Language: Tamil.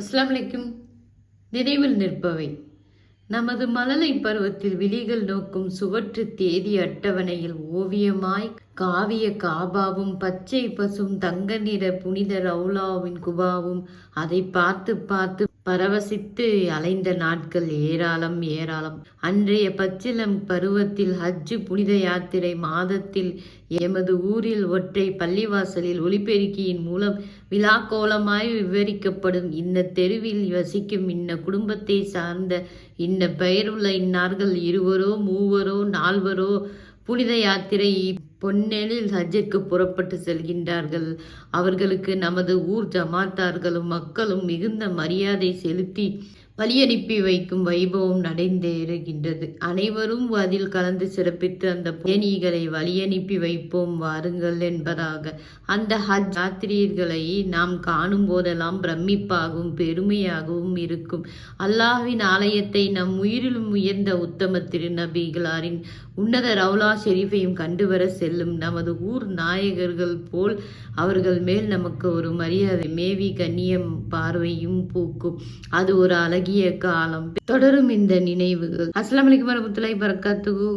அஸ்ஸலாமு அலைக்கும். நினைவில் நிற்பவை. நமது மழலை பருவத்தில் விழிகள் நோக்கும் சுவற்று தேதி அட்டவணையில் ஓவியமாய் காவிய காபாவும் பச்சை பசும் தங்க நிற புனித ரவுலாவின் குபாவும் அதை பார்த்து பார்த்து பரவசித்து அலைந்த நாட்கள் ஏராளம் ஏராளம். அன்றைய பச்சிலம் பருவத்தில் ஹஜ்ஜு புனித யாத்திரை மாதத்தில் எமது ஊரில் ஒற்றை பள்ளிவாசலில் ஒலிபெருக்கியின் மூலம் விழாக்கோலமாய் விவரிக்கப்படும் இந்த தெருவில் வசிக்கும் இன்ன குடும்பத்தை சார்ந்த இன்ன பெயருள்ள இன்னார்கள் இருவரோ மூவரோ நால்வரோ புனித யாத்திரை பொன்னெழில் ஹஜ்ஜிற்கு புறப்பட்டு செல்கின்றார்கள். அவர்களுக்கு நமது ஊர் ஜமாத்தார்களும் மக்களும் மிகுந்த மரியாதை செலுத்தி வழியனுப்பி வைக்கும் வைபவம் நடைந்தேறுகின்றது. அனைவரும் அதில் கலந்து சிறப்பித்து அந்த பயணிகளை வழியனுப்பி வைப்போம் வாருங்கள் என்பதாக. அந்த ஹஜ் யாத்திரியர்களை நாம் காணும் போதெல்லாம் பிரமிப்பாகவும் பெருமையாகவும் இருக்கும். அல்லாஹ்வின் ஆலயத்தை நம் உயிரிலும் உயர்ந்த உத்தம திருநபிகளாரின் உன்னத ரவுலா ஷெரீஃபையும் கண்டுவர செல்லும் நமது ஊர் நாயகர்கள் போல் அவர்கள் மேல் நமக்கு ஒரு மரியாதை மேவி கண்ணியம் பார்வையும் பூக்கும். அது ஒரு அழகிய காலம். தொடரும் இந்த நினைவுகள். அஸ்ஸலாமு அலைக்கும் வரஹ்மத்துல்லாஹி வபரகாத்துஹு.